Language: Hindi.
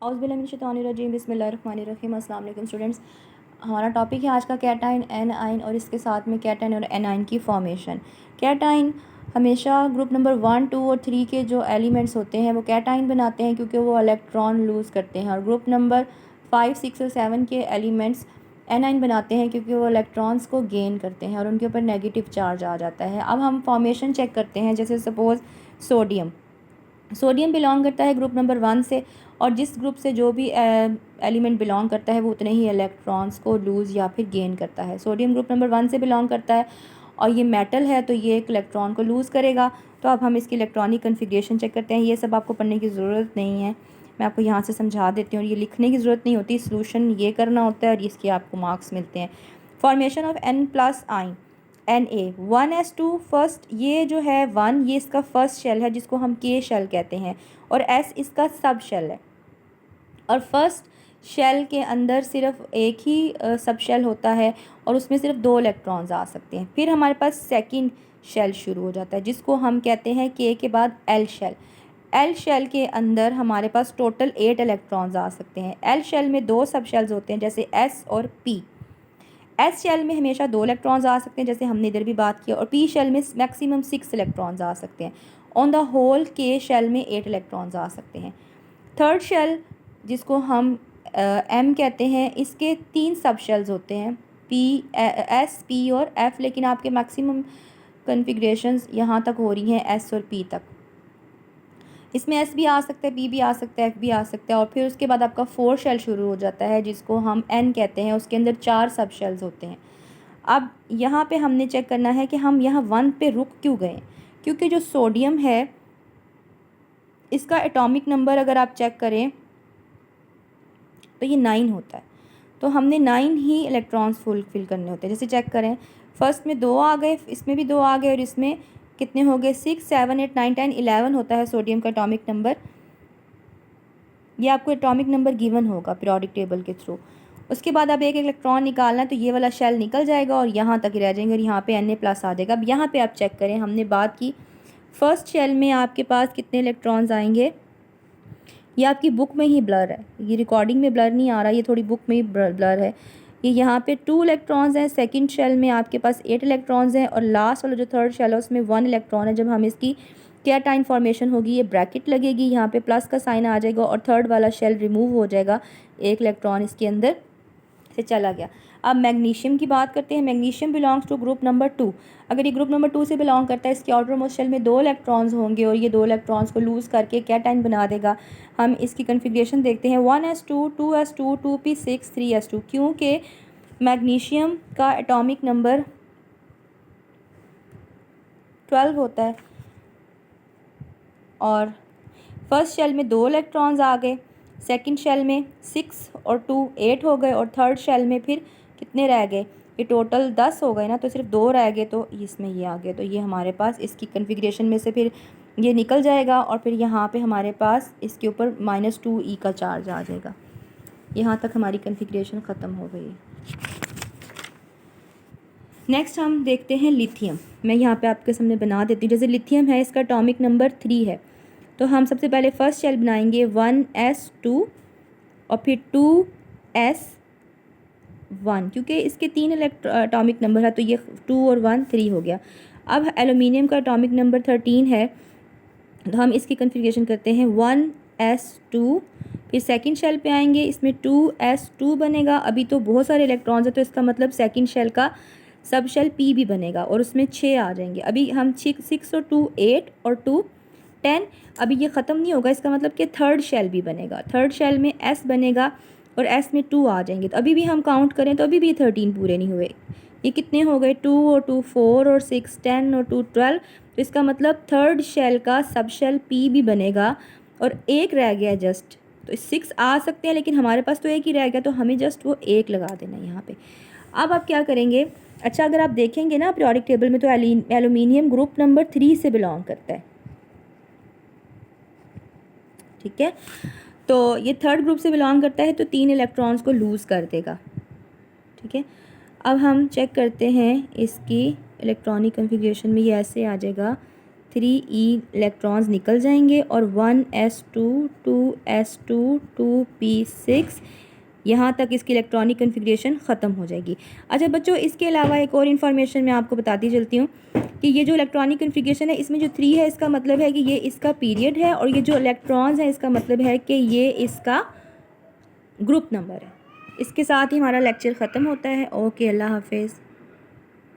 औज़ुबिल्लाहिमिनश्शैतानिर्रजीम बिस्मिल्लाहिर्रहमानिर्रहीम। अस्सलाम वालेकुम स्टूडेंट्स। हमारा टॉपिक है आज का कैटाइन, एनाइन और इसके साथ में कैटाइन और एनाइन की फॉर्मेशन। कैटाइन हमेशा ग्रुप नंबर 1, 2 और 3 के जो एलिमेंट्स होते हैं वो कैटाइन बनाते हैं क्योंकि वो इलेक्ट्रॉन लूज़ करते हैं, और ग्रुप नंबर 5, 6 और 7 के एलिमेंट्स एनाइन बनाते हैं क्योंकि वो इलेक्ट्रॉन्स को गेन करते हैं और उनके ऊपर नेगेटिव चार्ज आ जाता है। अब हम फॉर्मेशन चेक करते हैं। जैसे सपोज़ सोडियम बिलोंग करता है ग्रुप नंबर 1 से, और जिस ग्रुप से जो भी एलिमेंट बिलोंग करता है वो उतने ही इलेक्ट्रॉन्स को लूज़ या फिर गेन करता है। सोडियम ग्रुप नंबर 1 से बिलोंग करता है और ये मेटल है तो ये एक इलेक्ट्रॉन को लूज़ करेगा। तो अब हम इसकी इलेक्ट्रॉनिक कन्फिग्रेशन चेक करते हैं। ये सब आपको पढ़ने की ज़रूरत नहीं है, मैं आपको यहाँ से समझा देती हूँ। और ये लिखने की ज़रूरत नहीं होती, सोल्यूशन ये करना होता है और इसके आपको मार्क्स मिलते हैं। फॉर्मेशन ऑफ N+आइन Na 1s2 फर्स्ट, ये जो है 1 ये इसका फर्स्ट शेल है जिसको हम K शेल कहते हैं, और S इसका सब शेल है। और फर्स्ट शेल के अंदर सिर्फ एक ही सब शेल होता है और उसमें सिर्फ 2 इलेक्ट्रॉन्स आ सकते हैं। फिर हमारे पास सेकंड शेल शुरू हो जाता है जिसको हम कहते हैं K के बाद L शेल। L शेल के अंदर हमारे पास टोटल 8 इलेक्ट्रॉन्स आ सकते हैं। L शेल में 2 सब शेल्स होते हैं जैसे S और P। S शेल में हमेशा 2 इलेक्ट्रॉन्स आ सकते हैं जैसे हमने इधर भी बात किया, और P शेल में मैक्सिमम 6 इलेक्ट्रॉन्स आ सकते हैं। On the whole K shell में 8 इलेक्ट्रॉन्स आ सकते हैं। थर्ड शेल जिसको हम M कहते हैं, इसके 3 सब शेल्स होते हैं P, S, P और F, लेकिन आपके मैक्सिमम कन्फिग्रेशंस यहाँ तक हो रही हैं S और P तक। इसमें S भी आ सकता है, P भी आ सकता है, F भी आ सकता है। और फिर उसके बाद आपका 4 शेल शुरू हो जाता है जिसको हम N कहते हैं, उसके अंदर 4 सब शेल्स होते हैं। अब यहाँ पे हमने चेक करना है कि हम यहाँ 1 पे रुक क्यों गए, क्योंकि जो सोडियम है इसका एटॉमिक नंबर अगर आप चेक करें तो ये 9 होता है, तो हमने 9 ही इलेक्ट्रॉन्स फुलफिल करने होते हैं। जैसे चेक करें, फर्स्ट में 2 आ गए, इसमें भी 2 आ गए, और इसमें कितने हो गए 6, 7, 8, 9, 10, 11 होता है सोडियम का एटॉमिक नंबर। ये आपको एटॉमिक नंबर गिवन होगा पीरियोडिक टेबल के थ्रू। उसके बाद अब एक इलेक्ट्रॉन निकालना है तो ये वाला शेल निकल जाएगा और यहाँ तक ही रह जाएंगे और यहाँ पे Na+ आ जाएगा। अब यहाँ पे आप चेक करें, हमने बात की फर्स्ट शेल में आपके पास कितने इलेक्ट्रॉन्स आएंगे। ये आपकी बुक में ही ब्लर है, ये रिकॉर्डिंग में ब्लर नहीं आ रहा, ये थोड़ी बुक में ही ब्लर है। ये यहाँ पे 2 इलेक्ट्रॉन्स हैं। सेकंड शेल में आपके पास 8 इलेक्ट्रॉन्स हैं, और लास्ट वाला जो थर्ड शेल है उसमें 1 इलेक्ट्रॉन है। जब हम इसकी कैटाइन फॉर्मेशन होगी ये ब्रैकेट लगेगी, यहाँ पे प्लस का साइन आ जाएगा और थर्ड वाला शेल रिमूव हो जाएगा, 1 इलेक्ट्रॉन इसके अंदर से चला गया। अब मैग्नीशियम की बात करते हैं। Magnesium belongs to group number 2। अगर ये ग्रुप नंबर 2 से बिलोंग करता है, इसके आउटर मोस्ट शेल में 2 इलेक्ट्रॉन्स होंगे और ये 2 इलेक्ट्रॉन्स को लूज़ करके कैटाइन बना देगा। हम इसकी कन्फिग्रेशन देखते हैं 1s2, 2s2, 2p6, 3s2। क्योंकि मैग्नीशियम का एटॉमिक नंबर 12 होता है और फर्स्ट शेल में 2 इलेक्ट्रॉन्स आ गए, सेकंड शेल में 6 और 2 8 हो गए, और थर्ड शेल में फिर कितने रह गए, ये टोटल 10 हो गए ना, तो सिर्फ 2 रह गए, तो इसमें ये आ गए। तो ये हमारे पास इसकी कन्फिग्रेशन में से फिर ये निकल जाएगा और फिर यहाँ पे हमारे पास इसके ऊपर -2e का चार्ज आ जाएगा। यहाँ तक हमारी कन्फिग्रेशन ख़त्म हो गई है। नेक्स्ट हम देखते हैं लिथियम। मैं यहाँ पे आपके सामने बना देती हूँ। जैसे लिथियम है, इसका एटॉमिक नंबर 3 है, तो हम सबसे पहले फर्स्ट शेल बनाएंगे 1s2 और फिर 2s1, क्योंकि इसके 3 एटॉमिक नंबर है तो ये 2 और 1 3 हो गया। अब एल्यूमिनियम का एटॉमिक नंबर 13 है, तो हम इसकी कन्फिग्रेशन करते हैं 1s2, फिर सेकंड शेल पे आएंगे, इसमें 2s2 बनेगा। अभी तो बहुत सारे इलेक्ट्रॉन्स हैं तो इसका मतलब सेकंड शेल का सब शेल P भी बनेगा और उसमें 6 आ जाएंगे। अभी हम 6 और 2 8 और 2 10, अभी ये ख़त्म नहीं होगा, इसका मतलब कि थर्ड शेल भी बनेगा। थर्ड शेल में S बनेगा और S में 2 आ जाएंगे। तो अभी भी हम काउंट करें तो अभी भी 13 पूरे नहीं हुए। ये कितने हो गए, 2 और 2 4 और 6 10 और 2 12। तो इसका मतलब थर्ड शेल का सब शेल P भी बनेगा और एक रह गया जस्ट। तो 6 आ सकते हैं लेकिन हमारे पास तो एक ही रह गया, तो हमें जस्ट वो एक लगा देना है यहाँ पे। अब आप क्या करेंगे, अच्छा अगर आप देखेंगे ना पीरियोडिक टेबल में तो एल्यूमिनियम ग्रुप नंबर 3 से बिलोंग करता है, ठीक है। तो ये थर्ड ग्रुप से बिलोंग करता है तो 3 इलेक्ट्रॉन्स को लूज़ कर देगा, ठीक है। अब हम चेक करते हैं इसकी इलेक्ट्रॉनिक कन्फिग्रेशन में, ये ऐसे आ जाएगा 3e इलेक्ट्रॉन्स निकल जाएंगे और 1s2 2s2 2p6 यहाँ तक इसकी इलेक्ट्रॉनिक कन्फिग्रेशन ख़त्म हो जाएगी। अच्छा बच्चों, इसके अलावा एक और इन्फॉर्मेशन मैं आपको बताती चलती हूँ कि ये जो इलेक्ट्रॉनिक कन्फिग्रेशन है इसमें जो 3 है इसका मतलब है कि ये इसका पीरियड है, और ये जो इलेक्ट्रॉन्स है इसका मतलब है कि ये इसका ग्रुप नंबर है। इसके साथ ही हमारा लेक्चर ख़त्म होता है। ओके, अल्लाह हाफिज़।